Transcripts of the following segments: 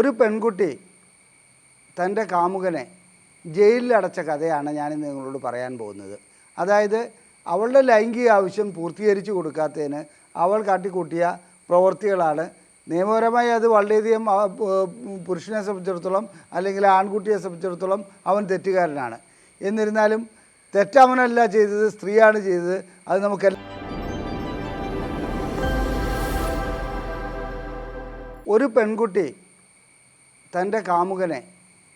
ഒരു പെൺകുട്ടി തൻ്റെ കാമുകനെ ജയിലിലടച്ച കഥയാണ് ഞാനിന്ന് നിങ്ങളോട് പറയാൻ പോകുന്നത്. അതായത് അവളുടെ ലൈംഗിക ആവശ്യം പൂർത്തീകരിച്ചു കൊടുക്കാത്തതിന് അവൾ കാട്ടിക്കൂട്ടിയ പ്രവൃത്തികളാണ്. നിയമപരമായി അത് വളരെയധികം പുരുഷനെ സംബന്ധിച്ചിടത്തോളം അല്ലെങ്കിൽ ആൺകുട്ടിയെ സംബന്ധിച്ചിടത്തോളം അവൻ തെറ്റുകാരനാണ്. എന്നിരുന്നാലും തെറ്റവനല്ല ചെയ്തത്, സ്ത്രീയാണ് ചെയ്തത്. അത് നമുക്കെല്ലാം ഒരു പെൺകുട്ടി തൻ്റെ കാമുകനെ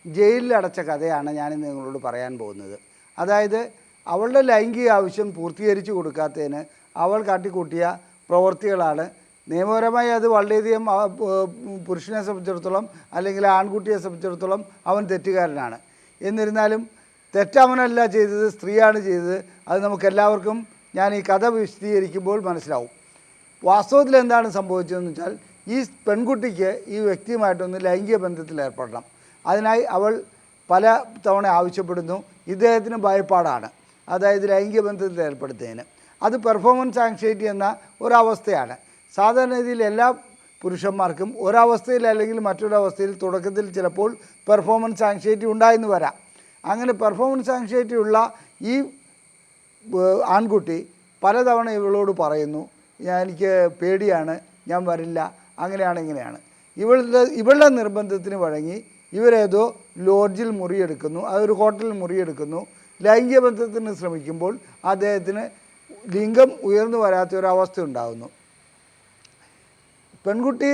ജയിലിലടച്ച കഥയാണ് ഞാനിന്ന് നിങ്ങളോട് പറയാൻ പോകുന്നത്. അതായത് അവളുടെ ലൈംഗിക ആവശ്യം പൂർത്തീകരിച്ചു കൊടുക്കാത്തതിന് അവൾ കാട്ടിക്കൂട്ടിയ പ്രവൃത്തികളാണ്. നിയമപരമായി അത് വളരെയധികം പുരുഷനെ സംബന്ധിച്ചിടത്തോളം അല്ലെങ്കിൽ ആൺകുട്ടിയെ സംബന്ധിച്ചിടത്തോളം അവൻ തെറ്റുകാരനാണ്. എന്നിരുന്നാലും തെറ്റവനല്ല ചെയ്തത്, സ്ത്രീയാണ് ചെയ്തത്. അത് നമുക്കെല്ലാവർക്കും ഞാൻ ഈ കഥ വിശദീകരിക്കുമ്പോൾ മനസ്സിലാവും. വാസ്തവത്തിൽ എന്താണ് സംഭവിച്ചതെന്ന് വെച്ചാൽ, ഈ പെൺകുട്ടിക്ക് ഈ വ്യക്തിയുമായിട്ടൊന്ന് ലൈംഗിക ബന്ധത്തിൽ ഏർപ്പെടണം. അതിനായി അവൾ പല തവണ ആവശ്യപ്പെടുന്നു. ഇദ്ദേഹത്തിന് ഭയപ്പാടാണ്, അതായത് ലൈംഗിക ബന്ധത്തിൽ ഏർപ്പെടുത്തുന്നതിന്. അത് പെർഫോമൻസ് ആങ്സൈറ്റി എന്ന ഒരവസ്ഥയാണ്. സാധാരണ രീതിയിൽ എല്ലാ പുരുഷന്മാർക്കും ഒരവസ്ഥയിൽ അല്ലെങ്കിൽ മറ്റൊരവസ്ഥയിൽ തുടക്കത്തിൽ ചിലപ്പോൾ പെർഫോമൻസ് ആങ്സൈറ്റി ഉണ്ടായെന്ന് വരാം. അങ്ങനെ പെർഫോമൻസ് ആങ്സൈറ്റി ഉള്ള ഈ ആൺകുട്ടി പലതവണ ഇവളോട് പറയുന്നു, എനിക്ക് പേടിയാണ്, ഞാൻ വരില്ല, അങ്ങനെയാണ് ഇങ്ങനെയാണ്. ഇവളുടെ നിർബന്ധത്തിന് വഴങ്ങി ഇവരേതോ ലോഡ്ജിൽ മുറിയെടുക്കുന്നു, അതൊരു ഹോട്ടലിൽ മുറിയെടുക്കുന്നു. ലൈംഗിക ബന്ധത്തിന് ശ്രമിക്കുമ്പോൾ അദ്ദേഹത്തിന് ലിംഗം ഉയർന്നു വരാത്തൊരവസ്ഥ ഉണ്ടാകുന്നു. പെൺകുട്ടി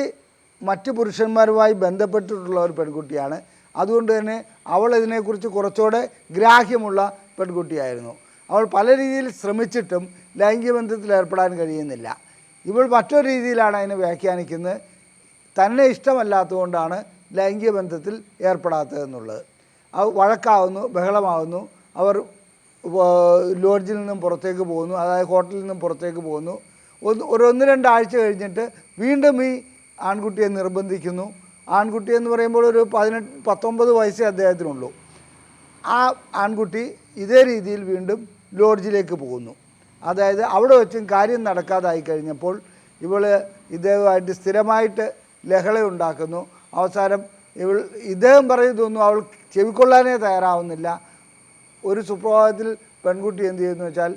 മറ്റ് പുരുഷന്മാരുമായി ബന്ധപ്പെട്ടിട്ടുള്ള ഒരു പെൺകുട്ടിയാണ്. അതുകൊണ്ട് തന്നെ അവൾ ഇതിനെക്കുറിച്ച് കുറച്ചുകൂടെ ഗ്രാഹ്യമുള്ള പെൺകുട്ടിയായിരുന്നു. അവൾ പല രീതിയിൽ ശ്രമിച്ചിട്ടും ലൈംഗിക ബന്ധത്തിൽ ഏർപ്പെടാൻ കഴിയുന്നില്ല. ഇവൾ മറ്റൊരു രീതിയിലാണ് അതിനെ വ്യാഖ്യാനിക്കുന്നത്. തന്നെ ഇഷ്ടമല്ലാത്തതുകൊണ്ടാണ് ലൈംഗിക ബന്ധത്തിൽ ഏർപ്പെടാത്തതെന്നുള്ളത്. അത് വഴക്കാവുന്നു, ബഹളമാവുന്നു. അവർ ലോഡ്ജിൽ നിന്നും പുറത്തേക്ക് പോകുന്നു, അതായത് ഹോട്ടലിൽ നിന്നും പുറത്തേക്ക് പോകുന്നു. ഒന്ന് രണ്ടാഴ്ച കഴിഞ്ഞിട്ട് വീണ്ടും ഈ ആൺകുട്ടിയെ നിർബന്ധിക്കുന്നു. ആൺകുട്ടി എന്ന് പറയുമ്പോൾ ഒരു 19 വയസ്സേ അദ്ദേഹത്തിനുള്ളൂ. ആ ആൺകുട്ടി ഇതേ രീതിയിൽ വീണ്ടും ലോഡ്ജിലേക്ക് പോകുന്നു. അതായത് അവിടെ വെച്ചും കാര്യം നടക്കാതായി കഴിഞ്ഞപ്പോൾ ഇവൾ ഇദ്ദേഹമായിട്ട് സ്ഥിരമായിട്ട് ലഹള ഉണ്ടാക്കുന്നു. അവസാനം ഇദ്ദേഹം പറയുന്നതൊന്നും അവൾ ചെവിക്കൊള്ളാനേ തയ്യാറാവുന്നില്ല. ഒരു സുപ്രഭാതത്തിൽ പെൺകുട്ടി എന്ത് ചെയ്യുന്നു വെച്ചാൽ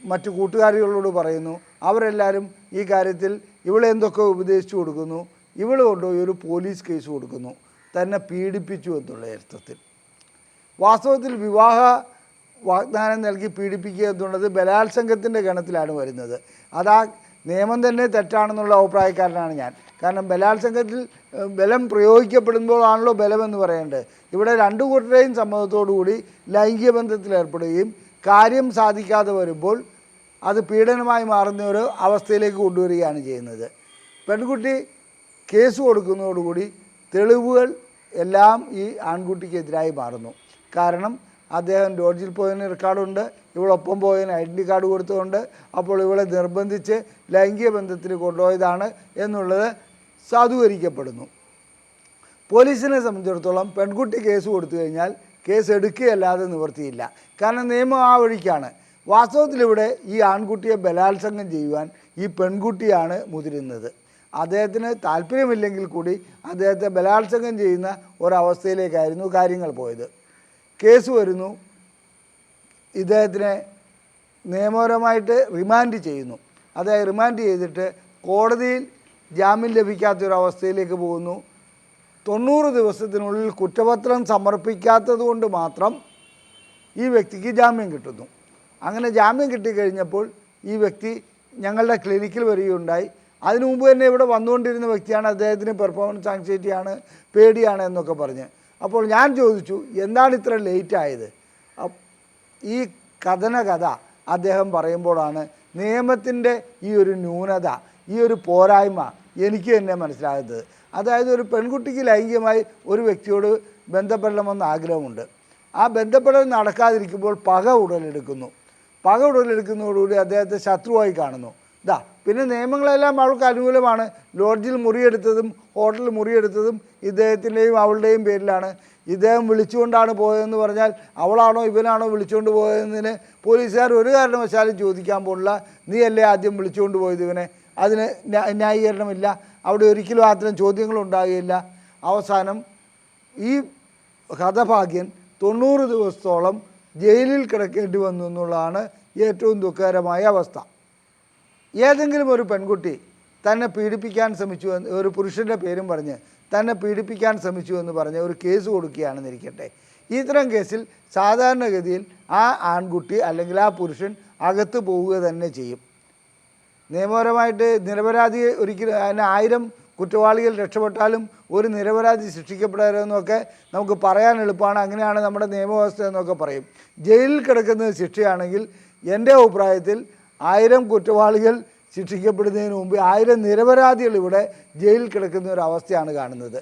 മറ്റു കൂട്ടുകാരികളോട് പറയുന്നു. അവരെല്ലാവരും ഈ കാര്യത്തിൽ ഇവളെ എന്തൊക്കെ ഉപദേശിച്ചു കൊടുക്കുന്നു. ഇവൾ കൊണ്ടുപോയി ഒരു പോലീസ് കേസ് കൊടുക്കുന്നു, തന്നെ പീഡിപ്പിച്ചു എന്നുള്ള അർത്ഥത്തിൽ. വാസ്തവത്തിൽ വിവാഹ വാഗ്ദാനം നൽകി പീഡിപ്പിക്കുക എന്നുള്ളത് ബലാത്സംഗത്തിൻ്റെ ഗണത്തിലാണ് വരുന്നത്. അതാ നിയമം തന്നെ തെറ്റാണെന്നുള്ള അഭിപ്രായക്കാരനാണ് ഞാൻ. കാരണം ബലാത്സംഗത്തിൽ ബലം പ്രയോഗിക്കപ്പെടുമ്പോഴാണല്ലോ ബലമെന്ന് പറയേണ്ടത്. ഇവിടെ രണ്ടു കൂട്ടരെയും സമ്മതത്തോടുകൂടി ലൈംഗിക ബന്ധത്തിൽ ഏർപ്പെടുകയും കാര്യം സാധിക്കാതെ വരുമ്പോൾ അത് പീഡനമായി മാറുന്ന ഒരു അവസ്ഥയിലേക്ക് കൊണ്ടുവരികയാണ് ചെയ്യുന്നത്. പെൺകുട്ടി കേസ് കൊടുക്കുന്നതോടുകൂടി തെളിവുകൾ എല്ലാം ഈ ആൺകുട്ടിക്കെതിരായി മാറുന്നു. കാരണം അദ്ദേഹം ലോഡ്ജിൽ പോയതിന് റെക്കോർഡുണ്ട്, ഇവളൊപ്പം പോയതിന് ഐഡൻറ്റി കാർഡ് കൊടുത്തുകൊണ്ട്, അപ്പോൾ ഇവളെ നിർബന്ധിച്ച് ലൈംഗിക ബന്ധത്തിന് കൊണ്ടുപോയതാണ് എന്നുള്ളത് സാധൂകരിക്കപ്പെടുന്നു. പോലീസിനെ സംബന്ധിച്ചിടത്തോളം പെൺകുട്ടി കേസ് കൊടുത്തു കഴിഞ്ഞാൽ കേസ് എടുക്കുകയല്ലാതെ നിവൃത്തിയില്ല. കാരണം നിയമം ആ വഴിക്കാണ്. വാസ്തവത്തിലിവിടെ ഈ ആൺകുട്ടിയെ ബലാത്സംഗം ചെയ്യുവാൻ ഈ പെൺകുട്ടിയാണ് മുതിരുന്നത്. അദ്ദേഹത്തിന് താല്പര്യമില്ലെങ്കിൽ കൂടി അദ്ദേഹത്തെ ബലാത്സംഗം ചെയ്യുന്ന ഒരവസ്ഥയിലേക്കായിരുന്നു കാര്യങ്ങൾ പോയത്. കേസ് വരുന്നു, ഇദ്ദേഹത്തിനെ നിയമപരമായിട്ട് റിമാൻഡ് ചെയ്യുന്നു. അതായത് റിമാൻഡ് ചെയ്തിട്ട് കോടതിയിൽ ജാമ്യം ലഭിക്കാത്തൊരവസ്ഥയിലേക്ക് പോകുന്നു. 90 ദിവസത്തിനുള്ളിൽ കുറ്റപത്രം സമർപ്പിക്കാത്തത് കൊണ്ട് മാത്രം ഈ വ്യക്തിക്ക് ജാമ്യം കിട്ടുന്നു. അങ്ങനെ ജാമ്യം കിട്ടിക്കഴിഞ്ഞപ്പോൾ ഈ വ്യക്തി ഞങ്ങളുടെ ക്ലിനിക്കിൽ വരികയുണ്ടായി. അതിനു മുമ്പ് തന്നെ ഇവിടെ വന്നുകൊണ്ടിരുന്ന വ്യക്തിയാണ്. അദ്ദേഹത്തിന് പെർഫോമൻസ് ആങ്സൈറ്റിയാണ്, പേടിയാണ് എന്നൊക്കെ പറഞ്ഞ്. അപ്പോൾ ഞാൻ ചോദിച്ചു, എന്താണ് ഇത്ര ലേറ്റ് ആയത്? ഈ കഥ അദ്ദേഹം പറയുമ്പോഴാണ് നിയമത്തിൻ്റെ ഈ ഒരു ന്യൂനത, ഈ ഒരു പോരായ്മ എനിക്ക് തന്നെ മനസ്സിലാകുന്നത്. അതായത് ഒരു പെൺകുട്ടിക്ക് ലൈംഗികമായി ഒരു വ്യക്തിയോട് ബന്ധപ്പെടണമെന്ന് ആഗ്രഹമുണ്ട്. ആ ബന്ധപ്പെടൽ നടക്കാതിരിക്കുമ്പോൾ പക ഉടലെടുക്കുന്നതോടുകൂടി അദ്ദേഹത്തെ ശത്രുവായി കാണുന്നു. പിന്നെ നിയമങ്ങളെല്ലാം അവൾക്ക് അനുകൂലമാണ്. ലോഡ്ജിൽ മുറിയെടുത്തതും ഹോട്ടലിൽ മുറിയെടുത്തതും ഇദ്ദേഹത്തിൻ്റെയും അവളുടെയും പേരിലാണ്. ഇദ്ദേഹം വിളിച്ചുകൊണ്ടാണ് പോയതെന്ന് പറഞ്ഞാൽ അവളാണോ ഇവനാണോ വിളിച്ചുകൊണ്ട് പോയതെന്നതിന് പോലീസുകാർ ഒരു കാരണവശാലും ചോദിക്കാൻ പോലുള്ള. നീയല്ലേ ആദ്യം വിളിച്ചുകൊണ്ട് പോയത് ഇവനെ, അതിന് ന്യായീകരണമില്ല. അവിടെ ഒരിക്കലും അത്തരം ചോദ്യങ്ങളുണ്ടാകുകയില്ല. അവസാനം ഈ ഹതഭാഗ്യൻ 90 ദിവസത്തോളം ജയിലിൽ കിടക്കേണ്ടി വന്നു എന്നുള്ളതാണ് ഏറ്റവും ദുഃഖകരമായ അവസ്ഥ. ഏതെങ്കിലും ഒരു പെൺകുട്ടി തന്നെ പീഡിപ്പിക്കാൻ ശ്രമിച്ചു എന്ന്, ഒരു പുരുഷൻ്റെ പേരും പറഞ്ഞ് തന്നെ പീഡിപ്പിക്കാൻ ശ്രമിച്ചു എന്ന് പറഞ്ഞ് ഒരു കേസ് കൊടുക്കുകയാണെന്നിരിക്കട്ടെ. ഇത്തരം കേസിൽ സാധാരണഗതിയിൽ ആ ആൺകുട്ടി അല്ലെങ്കിൽ ആ പുരുഷൻ അകത്ത് പോവുക തന്നെ ചെയ്യും. നിയമപരമായിട്ട് നിരപരാധി ഒരിക്കലും അതിന് 1000 കുറ്റവാളികൾ രക്ഷപ്പെട്ടാലും ഒരു നിരപരാധി ശിക്ഷിക്കപ്പെടരുതെന്നൊക്കെ നമുക്ക് പറയാൻ എളുപ്പമാണ്. അങ്ങനെയാണ് നമ്മുടെ നിയമവ്യവസ്ഥ എന്നൊക്കെ പറയും. ജയിലിൽ കിടക്കുന്നത് ശിക്ഷയാണെങ്കിൽ എൻ്റെ അഭിപ്രായത്തിൽ 1000 കുറ്റവാളികൾ ശിക്ഷിക്കപ്പെടുന്നതിന് മുമ്പ് 1000 നിരപരാധികൾ ഇവിടെ ജയിലിൽ കിടക്കുന്ന ഒരു അവസ്ഥയാണ് കാണുന്നത്.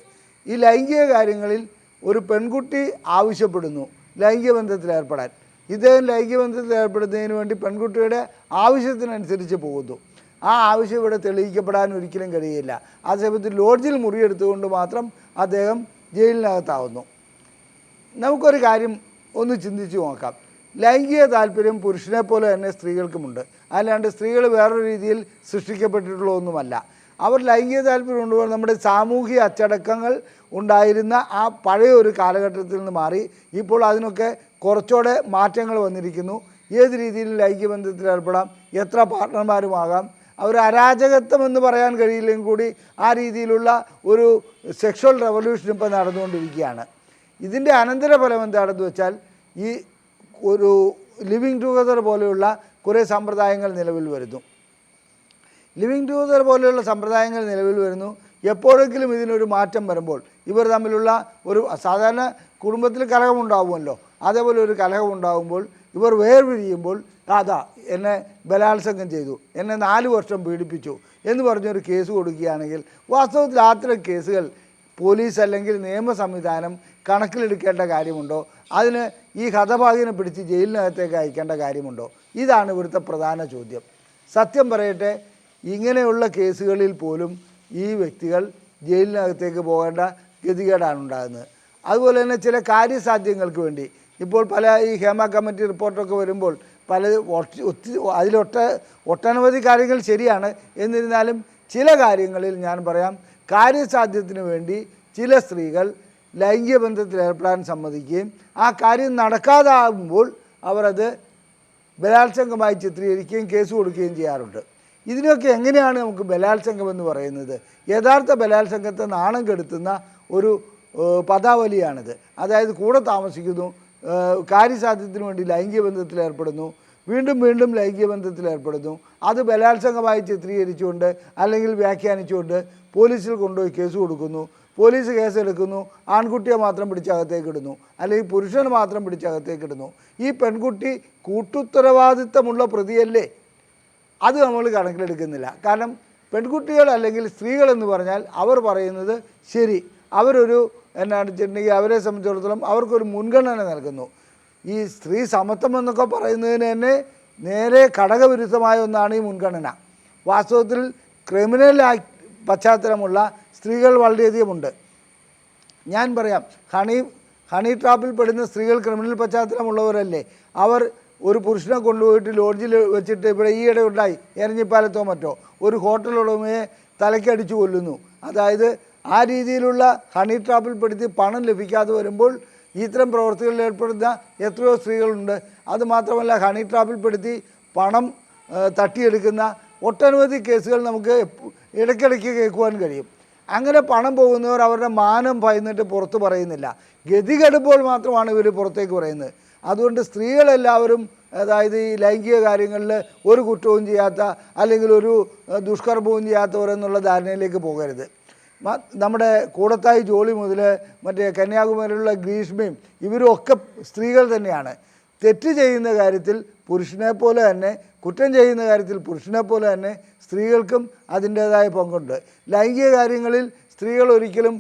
ഈ ലൈംഗിക കാര്യങ്ങളിൽ ഒരു പെൺകുട്ടി ആവശ്യപ്പെടുന്നു ലൈംഗിക ബന്ധത്തിൽ ഏർപ്പെടാൻ. ഇദ്ദേഹം ലൈംഗിക ബന്ധത്തിൽ ഏർപ്പെടുന്നതിന് വേണ്ടി പെൺകുട്ടിയുടെ ആവശ്യത്തിനനുസരിച്ച് പോകുന്നു. ആ ആവശ്യം ഇവിടെ തെളിയിക്കപ്പെടാൻ ഒരിക്കലും കഴിയില്ല. ആ സമയത്ത് ലോഡ്ജിൽ മുറിയെടുത്തുകൊണ്ട് മാത്രം അദ്ദേഹം ജയിലിനകത്താവുന്നു. നമുക്കൊരു കാര്യം ഒന്ന് ചിന്തിച്ച് നോക്കാം. ലൈംഗിക താല്പര്യം പുരുഷനെ പോലെ തന്നെ സ്ത്രീകൾക്കുമുണ്ട്. അല്ലാണ്ട് സ്ത്രീകൾ വേറൊരു രീതിയിൽ സൃഷ്ടിക്കപ്പെട്ടിട്ടുള്ളതൊന്നുമല്ല. അവർ ലൈംഗിക താല്പര്യം കൊണ്ടുപോകാൻ നമ്മുടെ സാമൂഹിക അച്ചടക്കങ്ങൾ ഉണ്ടായിരുന്ന ആ പഴയ ഒരു കാലഘട്ടത്തിൽ നിന്ന് മാറി ഇപ്പോൾ അതിനൊക്കെ കുറച്ചുകൂടെ മാറ്റങ്ങൾ വന്നിരിക്കുന്നു. ഏത് രീതിയിൽ ലൈംഗിക ബന്ധത്തിൽ ഏർപ്പെടാം, എത്ര പാർട്ട്ണർമാരുമാകാം. അവർ അരാജകത്വം എന്ന് പറയാൻ കഴിയില്ലെങ്കിൽ കൂടി ആ രീതിയിലുള്ള ഒരു സെക്ഷൽ റെവല്യൂഷൻ ഇപ്പോൾ നടന്നുകൊണ്ടിരിക്കുകയാണ്. ഇതിൻ്റെ അനന്തരഫലം എന്താണെന്ന് വെച്ചാൽ ഈ ഒരു ലിവിങ് ടുഗദർ പോലെയുള്ള കുറേ സമ്പ്രദായങ്ങൾ നിലവിൽ വരുന്നു. ലിവിങ് ടുഗദർ പോലെയുള്ള സമ്പ്രദായങ്ങൾ നിലവിൽ വരുന്നു. എപ്പോഴെങ്കിലും ഇതിനൊരു മാറ്റം വരുമ്പോൾ ഇവർ തമ്മിലുള്ള ഒരു സാധാരണ കുടുംബത്തിൽ കലഹമുണ്ടാകുമല്ലോ, അതേപോലെ ഒരു കലഹമുണ്ടാകുമ്പോൾ ഇവർ വേർപിരിയുമ്പോൾ അതാ എന്നെ ബലാത്സംഗം ചെയ്തു, എന്നെ 4 വർഷം പീഡിപ്പിച്ചു എന്ന് പറഞ്ഞൊരു കേസ് കൊടുക്കുകയാണെങ്കിൽ വാസ്തവത്തിൽ അത്തരം കേസുകൾ പോലീസ് അല്ലെങ്കിൽ നിയമ സംവിധാനം കണക്കിലെടുക്കേണ്ട കാര്യമുണ്ടോ? അതിന് ഈ ഹതഭാഗ്യനെ പിടിച്ച് ജയിലിനകത്തേക്ക് അയക്കേണ്ട കാര്യമുണ്ടോ? ഇതാണ് ഇവിടുത്തെ പ്രധാന ചോദ്യം. സത്യം പറയട്ടെ, ഇങ്ങനെയുള്ള കേസുകളിൽ പോലും ഈ വ്യക്തികൾ ജയിലിനകത്തേക്ക് പോകേണ്ട ഗതികേടാണ് ഉണ്ടാകുന്നത്. അതുപോലെ തന്നെ ചില കാര്യസാധ്യങ്ങൾക്ക് വേണ്ടി ഇപ്പോൾ പല ഈ ഹേമ കമ്മിറ്റി റിപ്പോർട്ടൊക്കെ വരുമ്പോൾ ഒട്ടനവധി കാര്യങ്ങൾ ശരിയാണ്. എന്നിരുന്നാലും ചില കാര്യങ്ങളിൽ ഞാൻ പറയാം, കാര്യസാധ്യത്തിന് വേണ്ടി ചില സ്ത്രീകൾ ലൈംഗിക ബന്ധത്തിൽ ഏർപ്പെടാൻ സമ്മതിക്കുകയും ആ കാര്യം നടക്കാതാകുമ്പോൾ അവരത് ബലാത്സംഗമായി ചിത്രീകരിക്കുകയും കേസ് കൊടുക്കുകയും ചെയ്യാറുണ്ട്. ഇതിനൊക്കെ എങ്ങനെയാണ് നമുക്ക് ബലാത്സംഗമെന്ന് പറയുന്നത്? യഥാർത്ഥ ബലാത്സംഗത്തെ നാണം കെടുത്തുന്ന ഒരു പദാവലിയാണിത്. അതായത് കൂടെ താമസിക്കുന്നു, കാര്യസാധ്യത്തിന് വേണ്ടി ലൈംഗിക ബന്ധത്തിൽ ഏർപ്പെടുന്നു, വീണ്ടും വീണ്ടും ലൈംഗിക ബന്ധത്തിൽ ഏർപ്പെടുന്നു, അത് ബലാത്സംഗമായി ചിത്രീകരിച്ചുകൊണ്ട് അല്ലെങ്കിൽ വ്യാഖ്യാനിച്ചുകൊണ്ട് പോലീസിൽ കൊണ്ടുപോയി കേസ് കൊടുക്കുന്നു. പോലീസ് കേസെടുക്കുന്നു, ആൺകുട്ടിയെ മാത്രം പിടിച്ചകത്തേക്ക് ഇടുന്നു, അല്ലെങ്കിൽ പുരുഷനെ മാത്രം പിടിച്ചകത്തേക്ക് ഇടുന്നു. ഈ പെൺകുട്ടി കൂട്ടുത്തരവാദിത്തമുള്ള പ്രതിയല്ലേ? അത് നമ്മൾ കണക്കിലെടുക്കുന്നില്ല. കാരണം പെൺകുട്ടികൾ അല്ലെങ്കിൽ സ്ത്രീകളെന്ന് പറഞ്ഞാൽ അവർ പറയുന്നത് ശരി, അവരൊരു എന്നാണ് വെച്ചിട്ടുണ്ടെങ്കിൽ അവരെ സംബന്ധിച്ചിടത്തോളം അവർക്കൊരു മുൻഗണന നൽകുന്നു. ഈ സ്ത്രീ സമത്വം എന്നൊക്കെ പറയുന്നതിന് തന്നെ നേരെ ഘടകവിരുദ്ധമായ ഒന്നാണ് ഈ മുൻഗണന. വാസ്തവത്തിൽ ക്രിമിനൽ ആക്ട് പശ്ചാത്തലമുള്ള സ്ത്രീകൾ വളരെയധികമുണ്ട്. ഞാൻ പറയാം, ഹണി ട്രാപ്പിൽ പെടുന്ന സ്ത്രീകൾ ക്രിമിനൽ പശ്ചാത്തലമുള്ളവരല്ലേ? അവർ ഒരു പുരുഷനെ കൊണ്ടുപോയിട്ട് ലോഡ്ജിൽ വെച്ചിട്ട് ഇവിടെ ഈയിടെ ഉണ്ടായി എരഞ്ഞിപ്പാലത്തോ മറ്റോ ഒരു ഹോട്ടൽ ഉടമയെ തലയ്ക്കടിച്ചു കൊല്ലുന്നു. അതായത് ആ രീതിയിലുള്ള ഹണി ട്രാപ്പിൽ പെടുത്തി പണം ലഭിക്കാതെ വരുമ്പോൾ ഇത്തരം പ്രവർത്തികളിൽ ഏർപ്പെടുന്ന എത്രയോ സ്ത്രീകളുണ്ട്. അതുമാത്രമല്ല, ഹണി ട്രാപ്പിൽ പെടുത്തി പണം തട്ടിയെടുക്കുന്ന ഒട്ടനവധി കേസുകൾ നമുക്ക് ഇടയ്ക്കിടയ്ക്ക് കേൾക്കുവാൻ കഴിയും. അങ്ങനെ പണം പോകുന്നവർ അവരുടെ മാനം ഭയന്നിട്ട് പുറത്ത് പറയുന്നില്ല. ഗതികെടുപ്പോൾ മാത്രമാണ് ഇവർ പുറത്തേക്ക് പറയുന്നത്. അതുകൊണ്ട് സ്ത്രീകളെല്ലാവരും അതായത് ഈ ലൈംഗിക കാര്യങ്ങളിൽ ഒരു കുറ്റവും ചെയ്യാത്ത അല്ലെങ്കിൽ ഒരു ദുഷ്കർമ്മവും ചെയ്യാത്തവരെന്നുള്ള ധാരണയിലേക്ക് പോകരുത്. നമ്മുടെ കൂടത്തായി ജോളി മുതൽ മറ്റേ കന്യാകുമാരിയിലുള്ള ഗ്രീഷ്മയും ഇവരും ഒക്കെ സ്ത്രീകൾ തന്നെയാണ്. തെറ്റ് ചെയ്യുന്ന കാര്യത്തിൽ പുരുഷനെ പോലെ തന്നെ, കുറ്റം ചെയ്യുന്ന കാര്യത്തിൽ പുരുഷനെ പോലെ തന്നെ സ്ത്രീകൾക്കും അതിൻ്റേതായ പങ്കുണ്ട്. ലൈംഗിക കാര്യങ്ങളിൽ സ്ത്രീകൾ ഒരിക്കലും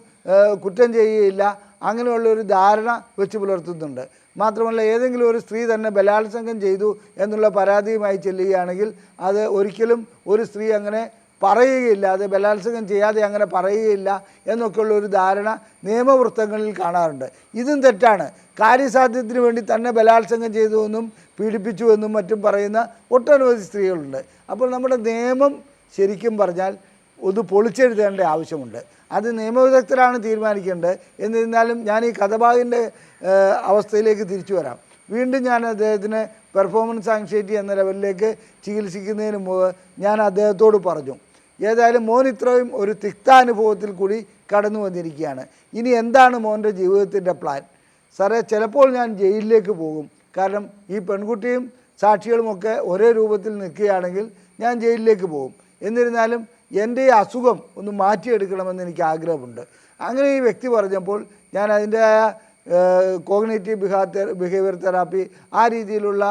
കുറ്റം ചെയ്യുകയില്ല, അങ്ങനെയുള്ളൊരു ധാരണ വെച്ച് പുലർത്തുന്നുണ്ട്. മാത്രമല്ല, ഏതെങ്കിലും ഒരു സ്ത്രീ തന്നെ ബലാത്സംഗം ചെയ്തു എന്നുള്ള പരാതിയുമായി ചെല്ലുകയാണെങ്കിൽ അത് ഒരിക്കലും ഒരു സ്ത്രീ അങ്ങനെ പറയുകയില്ല, അത് ബലാത്സംഗം ചെയ്യാതെ അങ്ങനെ പറയുകയില്ല എന്നൊക്കെയുള്ള ഒരു ധാരണ നിയമവൃത്തങ്ങളിൽ കാണാറുണ്ട്. ഇതും തെറ്റാണ്. കാര്യസാധ്യത്തിന് വേണ്ടി തന്നെ ബലാത്സംഗം ചെയ്തുവെന്നും പീഡിപ്പിച്ചുവെന്നും മറ്റും പറയുന്ന ഒട്ടനവധി സ്ത്രീകളുണ്ട്. അപ്പോൾ നമ്മുടെ നിയമം ശരിക്കും പറഞ്ഞാൽ ഒന്ന് പൊളിച്ചെഴുതേണ്ട ആവശ്യമുണ്ട്. അത് നിയമവിദഗ്ധരാണ് തീരുമാനിക്കേണ്ടത്. എന്നിരുന്നാലും ഞാൻ ഈ കഥഭാഗിൻ്റെ അവസ്ഥയിലേക്ക് തിരിച്ചു വരാം. വീണ്ടും ഞാൻ അദ്ദേഹത്തിന് പെർഫോമൻസ് ആങ്സൈറ്റി എന്ന ലെവലിലേക്ക് ചികിത്സിക്കുന്നതിന് മുമ്പ് ഞാൻ അദ്ദേഹത്തോട് പറഞ്ഞു, ഏതായാലും മോൻ ഇത്രയും ഒരു തിക്താനുഭവത്തിൽ കൂടി കടന്നു വന്നിരിക്കുകയാണ്. ഇനി എന്താണ് മോൻ്റെ ജീവിതത്തിൻ്റെ പ്ലാൻ? സാറേ, ചിലപ്പോൾ ഞാൻ ജയിലിലേക്ക് പോകും. കാരണം ഈ പെൺകുട്ടിയും സാക്ഷികളുമൊക്കെ ഒരേ രൂപത്തിൽ നിൽക്കുകയാണെങ്കിൽ ഞാൻ ജയിലിലേക്ക് പോകും. എന്നിരുന്നാലും എൻ്റെ ഈ അസുഖം ഒന്ന് മാറ്റിയെടുക്കണമെന്ന് എനിക്ക് ആഗ്രഹമുണ്ട്. അങ്ങനെ ഈ വ്യക്തി പറഞ്ഞപ്പോൾ ഞാൻ അതിൻ്റെതായ കോഗ്നേറ്റീവ് ബിഹേവിയർ തെറാപ്പി ആ രീതിയിലുള്ള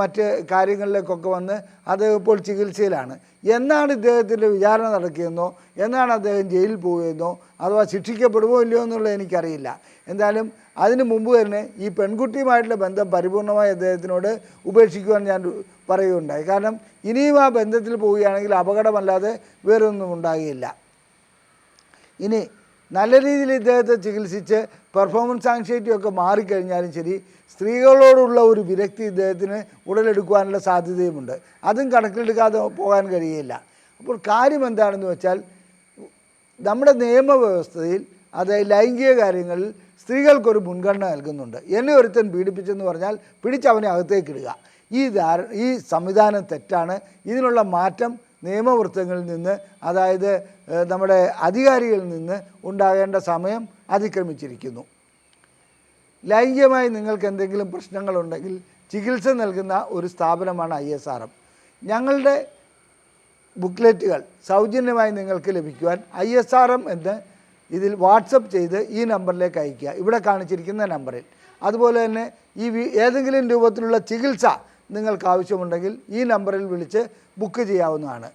മറ്റ് കാര്യങ്ങളിലേക്കൊക്കെ വന്ന് അദ്ദേഹം ഇപ്പോൾ ചികിത്സയിലാണ്. എന്നാണ് ഇദ്ദേഹത്തിൻ്റെ വിചാരണ നടക്കുകയെന്നോ എന്നാണ് അദ്ദേഹം ജയിലിൽ പോവുകയെന്നോ അഥവാ ശിക്ഷിക്കപ്പെടുമോ ഇല്ലയോ എന്നുള്ളത് എനിക്കറിയില്ല. എന്തായാലും അതിന് മുമ്പ് തന്നെ ഈ പെൺകുട്ടിയുമായിട്ടുള്ള ബന്ധം പരിപൂർണമായി അദ്ദേഹത്തിനോട് ഉപേക്ഷിക്കുവാൻ ഞാൻ പറയുകയുണ്ടായി. കാരണം ഇനിയും ആ ബന്ധത്തിൽ പോവുകയാണെങ്കിൽ അപകടമല്ലാതെ വേറൊന്നും ഉണ്ടാകുകയില്ല. ഇനി നല്ല രീതിയിൽ ഇദ്ദേഹത്തെ ചികിത്സിച്ച് പെർഫോമൻസ് ആങ്സൈറ്റിയൊക്കെ മാറിക്കഴിഞ്ഞാലും ശരി, സ്ത്രീകളോടുള്ള ഒരു വിരക്തി ഇദ്ദേഹത്തിന് ഉടലെടുക്കുവാനുള്ള സാധ്യതയുമുണ്ട്. അതും കണക്കിലെടുക്കാതെ പോകാൻ കഴിയില്ല. അപ്പോൾ കാര്യം എന്താണെന്ന് വെച്ചാൽ, നമ്മുടെ നിയമവ്യവസ്ഥയിൽ അതായത് ലൈംഗിക കാര്യങ്ങളിൽ സ്ത്രീകൾക്കൊരു മുൻഗണന നൽകുന്നുണ്ട്. എന്നെ ഒരുത്തൻ പീഡിപ്പിച്ചെന്ന് പറഞ്ഞാൽ പിടിച്ചവനെ അകത്തേക്കിടുക. ഈ സംവിധാനം തെറ്റാണ്. ഇതിനുള്ള മാറ്റം നിയമവൃത്തങ്ങളിൽ നിന്ന്, അതായത് നമ്മുടെ അധികാരികളിൽ നിന്ന് ഉണ്ടാകേണ്ട സമയം അതിക്രമിച്ചിരിക്കുന്നു. ലൈംഗികമായി നിങ്ങൾക്ക് എന്തെങ്കിലും പ്രശ്നങ്ങളുണ്ടെങ്കിൽ ചികിത്സ നൽകുന്ന ഒരു സ്ഥാപനമാണ് ISRM. ഞങ്ങളുടെ ബുക്ക്ലെറ്റുകൾ സൗജന്യമായി നിങ്ങൾക്ക് ലഭിക്കുവാൻ ISRM എന്ന് ഇതിൽ വാട്സപ്പ് ചെയ്ത് ഈ നമ്പറിലേക്ക് അയയ്ക്കുക, ഇവിടെ കാണിച്ചിരിക്കുന്ന നമ്പറിൽ. അതുപോലെ തന്നെ ഏതെങ്കിലും രൂപത്തിലുള്ള ചികിത്സ നിങ്ങൾക്ക് ആവശ്യമുണ്ടെങ്കിൽ ഈ നമ്പറിൽ വിളിച്ച് ബുക്ക് ചെയ്യാവുന്നതാണ്.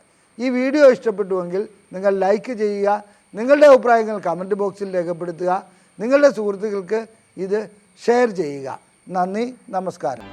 ഈ വീഡിയോ ഇഷ്ടപ്പെട്ടുവെങ്കിൽ നിങ്ങൾ ലൈക്ക് ചെയ്യുക, നിങ്ങളുടെ അഭിപ്രായങ്ങൾ കമൻറ്റ് ബോക്സിൽ രേഖപ്പെടുത്തുക, നിങ്ങളുടെ സുഹൃത്തുക്കൾക്ക് ഇത് ഷെയർ ചെയ്യുക. നന്ദി, നമസ്കാരം.